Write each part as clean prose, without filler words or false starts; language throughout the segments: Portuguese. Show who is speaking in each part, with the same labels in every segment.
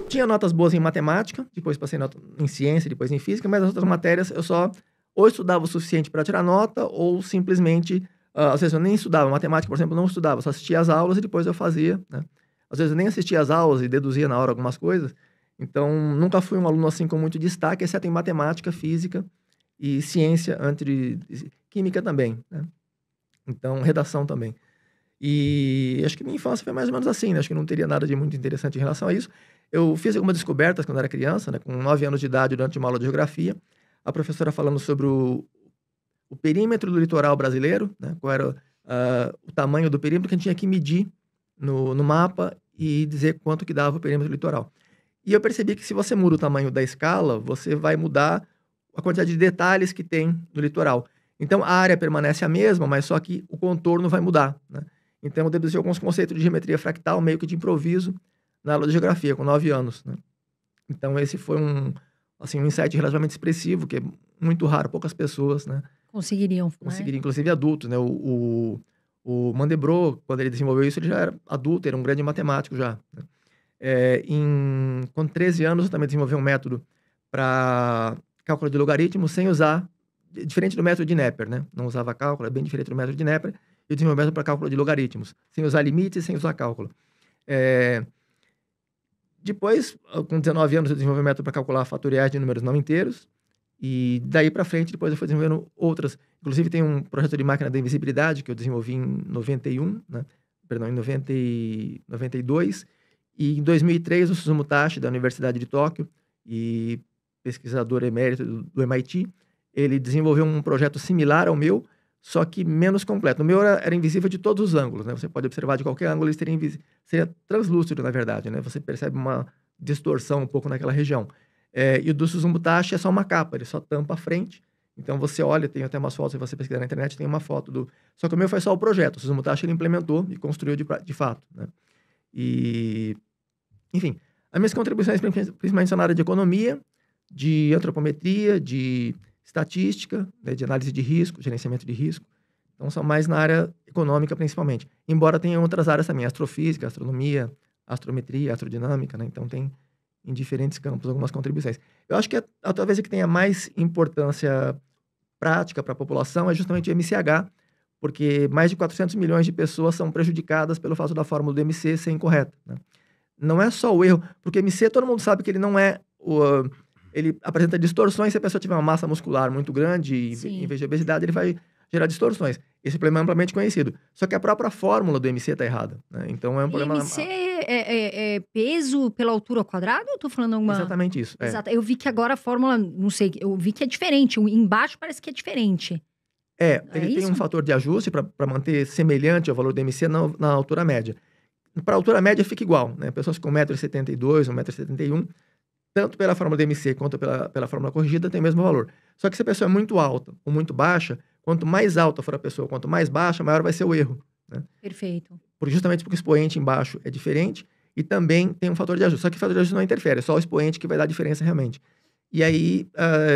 Speaker 1: tinha notas boas em matemática, depois passei nota em ciência, depois em física, mas as outras matérias eu só ou estudava o suficiente para tirar nota, ou simplesmente, às vezes eu nem estudava. Matemática, por exemplo, eu não estudava, só assistia às aulas e depois eu fazia, né? Às vezes eu nem assistia às aulas e deduzia na hora algumas coisas. Então, nunca fui um aluno assim com muito destaque, exceto em matemática, física e ciência, química também, né? Então, redação também. E acho que minha infância foi mais ou menos assim, né? Acho que não teria nada de muito interessante em relação a isso. Eu fiz algumas descobertas quando era criança, né? Com 9 anos de idade, durante uma aula de geografia. A professora falando sobre o perímetro do litoral brasileiro, né? Qual era o tamanho do perímetro que a gente tinha que medir no mapa e dizer quanto que dava o perímetro do litoral. E eu percebi que se você muda o tamanho da escala, você vai mudar a quantidade de detalhes que tem no litoral. Então, a área permanece a mesma, mas só que o contorno vai mudar, né? Então, eu deduzi alguns conceitos de geometria fractal, meio que de improviso, na aula de geografia, com 9 anos, né? Então, esse foi um insight relativamente expressivo, que é muito raro, poucas pessoas, né?
Speaker 2: Conseguiriam,
Speaker 1: inclusive adultos, né? O Mandelbrot, quando ele desenvolveu isso, ele já era adulto, era um grande matemático já, né? Com 13 anos, eu também desenvolvi um método para cálculo de logaritmos sem usar, diferente do método de Napier, né? Não usava cálculo, é bem diferente do método de Napier. Eu desenvolvi um método para cálculo de logaritmos, sem usar limites e sem usar cálculo. Depois, com 19 anos, eu desenvolvi um método para calcular fatoriais de números não inteiros. E daí para frente, depois eu fui desenvolvendo outras. Inclusive, tem um projeto de máquina da invisibilidade que eu desenvolvi em 91, né? Perdão, em 92. E em 2003, o Susumu Tashi, da Universidade de Tóquio, e pesquisador emérito do MIT, ele desenvolveu um projeto similar ao meu, só que menos completo. O meu era invisível de todos os ângulos, né? Você pode observar de qualquer ângulo, ele seria translúcido, na verdade, né? Você percebe uma distorção um pouco naquela região. E o do Susumu Tashi é só uma capa, ele só tampa a frente. Então, você olha, tem até umas fotos, se você pesquisar na internet, tem uma foto do... Só que o meu foi só o projeto. O Susumu Tashi, ele implementou e construiu de fato, né? E... Enfim, as minhas contribuições, principalmente na área de economia, de antropometria, de estatística, né, de análise de risco, gerenciamento de risco. Então, são mais na área econômica, principalmente. Embora tenha outras áreas também, astrofísica, astronomia, astrometria, astrodinâmica, né? Então, tem em diferentes campos algumas contribuições. Eu acho que talvez a que tenha mais importância prática para a população é justamente o MCH, porque mais de 400 milhões de pessoas são prejudicadas pelo fato da fórmula do MC ser incorreta, né? Não é só o erro, porque MC todo mundo sabe que ele não é ele apresenta distorções. Se a pessoa tiver uma massa muscular muito grande, em vez de obesidade, ele vai gerar distorções. Esse problema é amplamente conhecido. Só que a própria fórmula do MC está errada, né? Então é um problema...
Speaker 2: MC é peso pela altura ao quadrado? Ou eu tô falando alguma...
Speaker 1: Exatamente isso.
Speaker 2: Exato. Eu vi que agora a fórmula, não sei, eu vi que é diferente. Embaixo parece que é diferente.
Speaker 1: Ele tem um fator de ajuste para manter semelhante ao valor do MC na altura média. Para a altura média fica igual, né? Pessoas com 1,72 m, 1,71 m, tanto pela fórmula do MC quanto pela fórmula corrigida, tem o mesmo valor. Só que se a pessoa é muito alta ou muito baixa, quanto mais alta for a pessoa, quanto mais baixa, maior vai ser o erro, né?
Speaker 2: Perfeito.
Speaker 1: Justamente porque o expoente embaixo é diferente e também tem um fator de ajuste. Só que o fator de ajuste não interfere, é só o expoente que vai dar a diferença realmente. E aí,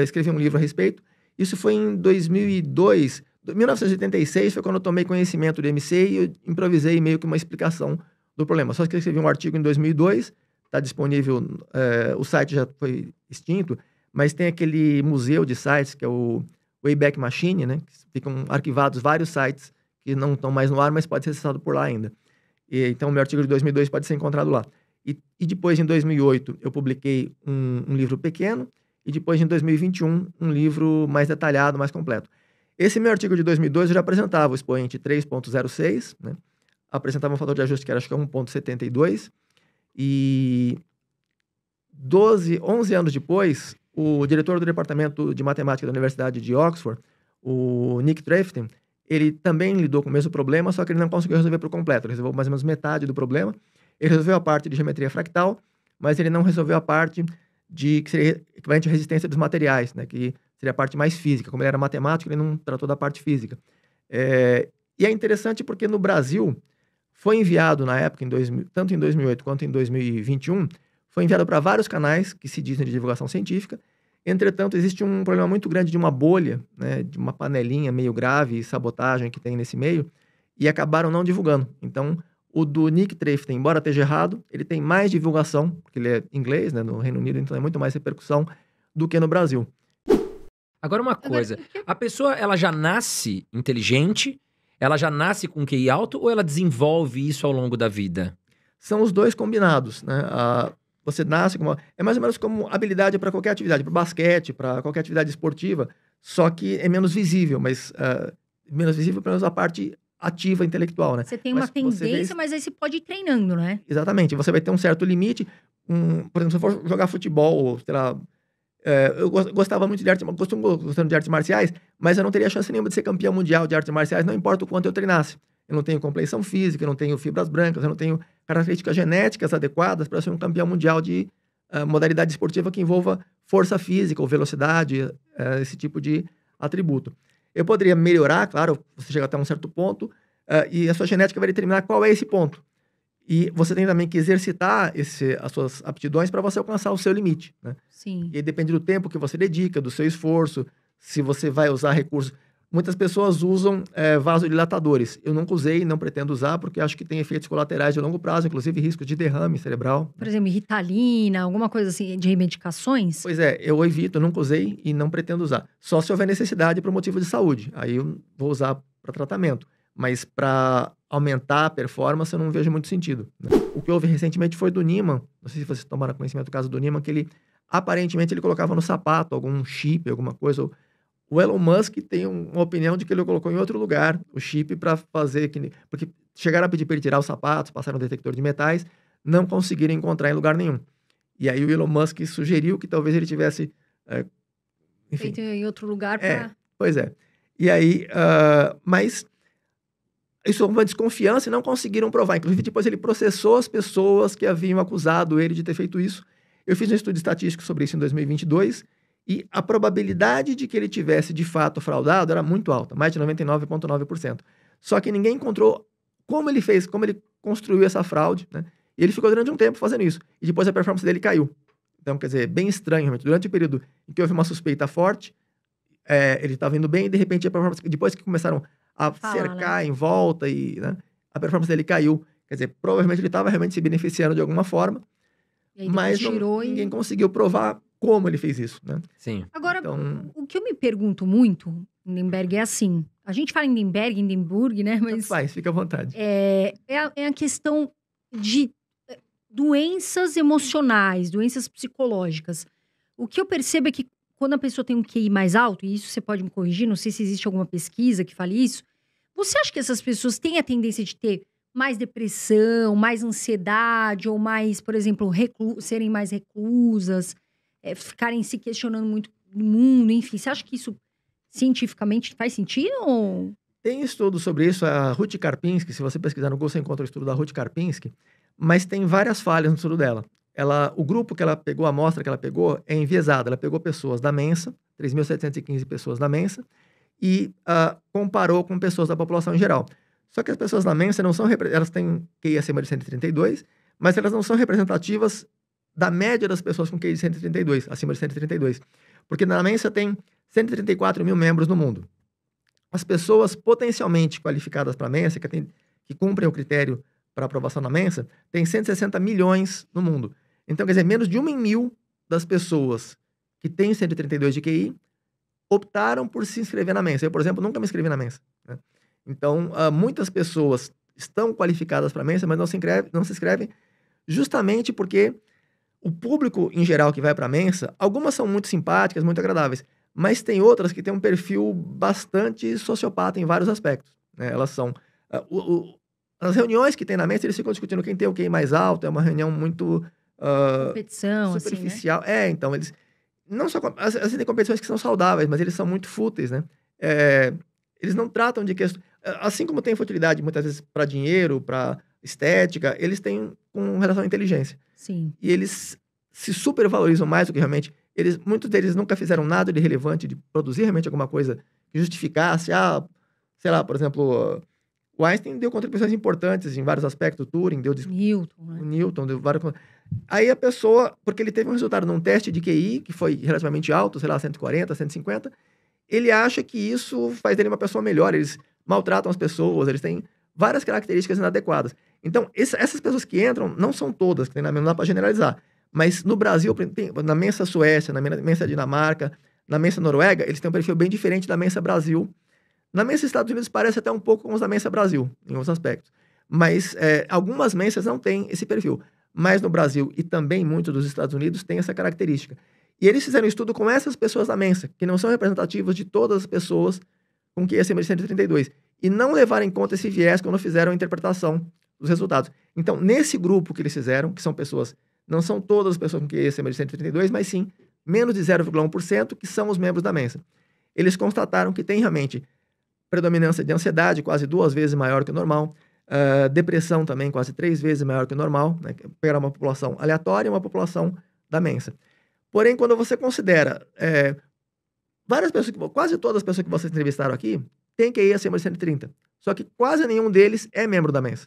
Speaker 1: escrevi um livro a respeito. Isso foi em 2002. 1986 foi quando eu tomei conhecimento do MC e eu improvisei meio que uma explicação do problema. Só que eu escrevi um artigo em 2002, está disponível, o site já foi extinto, mas tem aquele museu de sites, que é o Wayback Machine, né? Ficam arquivados vários sites que não estão mais no ar, mas pode ser acessado por lá ainda. Então, o meu artigo de 2002 pode ser encontrado lá. E depois, em 2008, eu publiquei um livro pequeno, e depois, em 2021, um livro mais detalhado, mais completo. Esse meu artigo de 2002 eu já apresentava o expoente 3.06, né? Apresentava um fator de ajuste que era, acho que é 1.72, e 11 anos depois, o diretor do departamento de matemática da Universidade de Oxford, o Nick Trefton, ele também lidou com o mesmo problema, só que ele não conseguiu resolver por completo. Ele resolveu mais ou menos metade do problema. Ele resolveu a parte de geometria fractal, mas ele não resolveu a parte que seria equivalente à resistência dos materiais, né? Que seria a parte mais física. Como ele era matemático, ele não tratou da parte física. E é interessante porque no Brasil foi enviado na época, tanto em 2008 quanto em 2021, foi enviado para vários canais que se dizem de divulgação científica. Entretanto, existe um problema muito grande de uma bolha, né, de uma panelinha meio grave e sabotagem que tem nesse meio, e acabaram não divulgando. Então, O do Nick Treften, embora esteja errado, ele tem mais divulgação, porque ele é inglês, né, no Reino Unido, então é muito mais repercussão do que no Brasil.
Speaker 3: Agora uma coisa, a pessoa ela já nasce inteligente, ela já nasce com QI alto ou ela desenvolve isso ao longo da vida?
Speaker 1: São os dois combinados, né? Você nasce com é mais ou menos como habilidade para qualquer atividade, para basquete, para qualquer atividade esportiva, só que é menos visível, mas menos visível pelo menos a parte ativa intelectual, né?
Speaker 2: Você tem uma tendência, mas aí você pode ir treinando, né?
Speaker 1: Exatamente. Você vai ter um certo limite. Por exemplo, se for jogar futebol, sei lá... eu gostava muito de continuo gostando de artes marciais, mas eu não teria chance nenhuma de ser campeão mundial de artes marciais, não importa o quanto eu treinasse. Eu não tenho complexão física, eu não tenho fibras brancas, eu não tenho características genéticas adequadas para ser um campeão mundial de modalidade esportiva que envolva força física ou velocidade, esse tipo de atributo. Eu poderia melhorar, claro, você chega até um certo ponto, e a sua genética vai determinar qual é esse ponto. E você tem também que exercitar as suas aptidões para você alcançar o seu limite, né?
Speaker 2: Sim.
Speaker 1: E depende do tempo que você dedica, do seu esforço, se você vai usar recursos. Muitas pessoas usam vasodilatadores. Eu nunca usei, não pretendo usar, porque acho que tem efeitos colaterais de longo prazo, inclusive risco de derrame cerebral.
Speaker 2: Por exemplo, Ritalina, alguma coisa assim, de medicações?
Speaker 1: Pois é, eu evito, nunca usei e não pretendo usar. Só se houver necessidade por motivo de saúde. Aí eu vou usar para tratamento. Mas para aumentar a performance, eu não vejo muito sentido, né? O que houve recentemente foi do Niemann. Não sei se vocês tomaram conhecimento do caso do Niemann, que ele, aparentemente, ele colocava no sapato algum chip, alguma coisa. O Elon Musk tem uma opinião de que ele colocou em outro lugar o chip para fazer... Porque chegaram a pedir para ele tirar os sapatos, passaram um detector de metais, não conseguiram encontrar em lugar nenhum. E aí o Elon Musk sugeriu que talvez ele tivesse... enfim,
Speaker 2: feito em outro lugar para...
Speaker 1: Pois é. E aí... mas... isso houve uma desconfiança e não conseguiram provar. Inclusive, depois ele processou as pessoas que haviam acusado ele de ter feito isso. Eu fiz um estudo estatístico sobre isso em 2022 e a probabilidade de que ele tivesse, de fato, fraudado era muito alta, mais de 99,9%. Só que ninguém encontrou como ele fez, como ele construiu essa fraude, né? E ele ficou durante um tempo fazendo isso. E depois a performance dele caiu. Então, quer dizer, bem estranho, realmente. Durante o período em que houve uma suspeita forte, ele estava indo bem e, de repente, a performance... Depois que começaram a cercar, né, em volta e, né, a performance dele caiu. Quer dizer, provavelmente ele estava realmente se beneficiando de alguma forma, mas ninguém conseguiu provar como ele fez isso, né?
Speaker 3: Sim.
Speaker 2: Agora, o que eu me pergunto muito, Lindenberg, é assim, a gente fala em Hindenburg, né? Mas
Speaker 1: faz, fica à vontade.
Speaker 2: É a questão de doenças emocionais, doenças psicológicas. O que eu percebo é que quando a pessoa tem um QI mais alto, e isso você pode me corrigir, não sei se existe alguma pesquisa que fale isso, você acha que essas pessoas têm a tendência de ter mais depressão, mais ansiedade, ou mais, por exemplo, serem mais reclusas, ficarem se questionando muito no mundo, enfim? Você acha que isso cientificamente faz sentido? Ou...
Speaker 1: Tem estudo sobre isso, a Ruth Karpinski, se você pesquisar no Google, você encontra o estudo da Ruth Karpinski, mas tem várias falhas no estudo dela. O grupo que ela pegou, a amostra que ela pegou, é enviesada. Ela pegou pessoas da Mensa, 3.715 pessoas da Mensa, e comparou com pessoas da população em geral. Só que as pessoas da Mensa não são... Elas têm QI acima de 132, mas elas não são representativas da média das pessoas com QI de 132, acima de 132. Porque na Mensa tem 134 mil membros no mundo. As pessoas potencialmente qualificadas para a Mensa, que cumprem o critério para aprovação na Mensa, tem 160 milhões no mundo. Então, quer dizer, menos de 1 em 1.000 das pessoas que têm 132 de QI optaram por se inscrever na Mensa. Eu, por exemplo, nunca me inscrevi na Mensa, né? Então, muitas pessoas estão qualificadas para a Mensa, mas não se inscrevem justamente porque o público em geral que vai para a Mensa, algumas são muito simpáticas, muito agradáveis, mas tem outras que têm um perfil bastante sociopata em vários aspectos, né? Elas são... As reuniões que tem na Mensa, eles ficam discutindo quem tem o QI mais alto, é uma reunião muito...
Speaker 2: competição,
Speaker 1: superficial.
Speaker 2: assim, né?
Speaker 1: Então, eles... Não só... Às vezes tem competições que são saudáveis, mas eles são muito fúteis, né? Eles não tratam de questões... Assim como tem futilidade, muitas vezes, para dinheiro, para estética, eles têm com relação à inteligência.
Speaker 2: Sim.
Speaker 1: E eles se supervalorizam mais do que realmente... Muitos deles nunca fizeram nada de relevante, de produzir realmente alguma coisa que justificasse, sei lá, por exemplo... O Einstein deu contribuições importantes em vários aspectos, o Turing deu...
Speaker 2: Newton, né?
Speaker 1: O Newton deu vários... Aí a pessoa, porque ele teve um resultado num teste de QI, que foi relativamente alto, sei lá, 140, 150, ele acha que isso faz dele uma pessoa melhor, eles maltratam as pessoas, eles têm várias características inadequadas. Então, essas pessoas que entram, não são todas, que não dá para generalizar. Mas no Brasil, na Mensa Suécia, na Mensa Dinamarca, na Mensa Noruega, eles têm um perfil bem diferente da Mensa Brasil. Na Mensa Estados Unidos parece até um pouco com os da Mensa Brasil, em alguns aspectos. Mas algumas mensas não têm esse perfil. Mas no Brasil e também muitos dos Estados Unidos tem essa característica. E eles fizeram um estudo com essas pessoas da Mensa, que não são representativas de todas as pessoas com QI acima de 132. E não levaram em conta esse viés quando fizeram a interpretação dos resultados. Então, nesse grupo que eles fizeram, que são pessoas, não são todas as pessoas com QI acima de 132, mas sim menos de 0,1%, que são os membros da Mensa. Eles constataram que tem realmente predominância de ansiedade, quase 2 vezes maior que o normal, depressão também quase 3 vezes maior que o normal, né? Pegar uma população aleatória e uma população da Mensa. Porém, quando você considera várias pessoas, quase todas as pessoas que vocês entrevistaram aqui, têm QI acima de 130. Só que quase nenhum deles é membro da Mensa.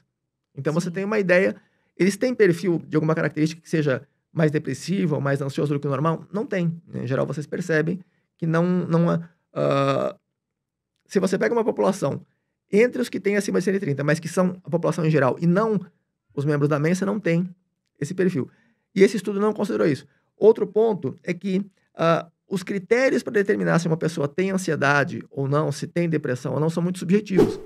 Speaker 1: Então, você tem uma ideia, eles têm perfil de alguma característica que seja mais depressivo ou mais ansioso do que o normal? Não tem. Em geral, vocês percebem que se você pega uma população entre os que têm acima de 130, mas que são a população em geral, e não os membros da Mensa, não tem esse perfil. E esse estudo não considerou isso. Outro ponto é que os critérios para determinar se uma pessoa tem ansiedade ou não, se tem depressão ou não, são muito subjetivos.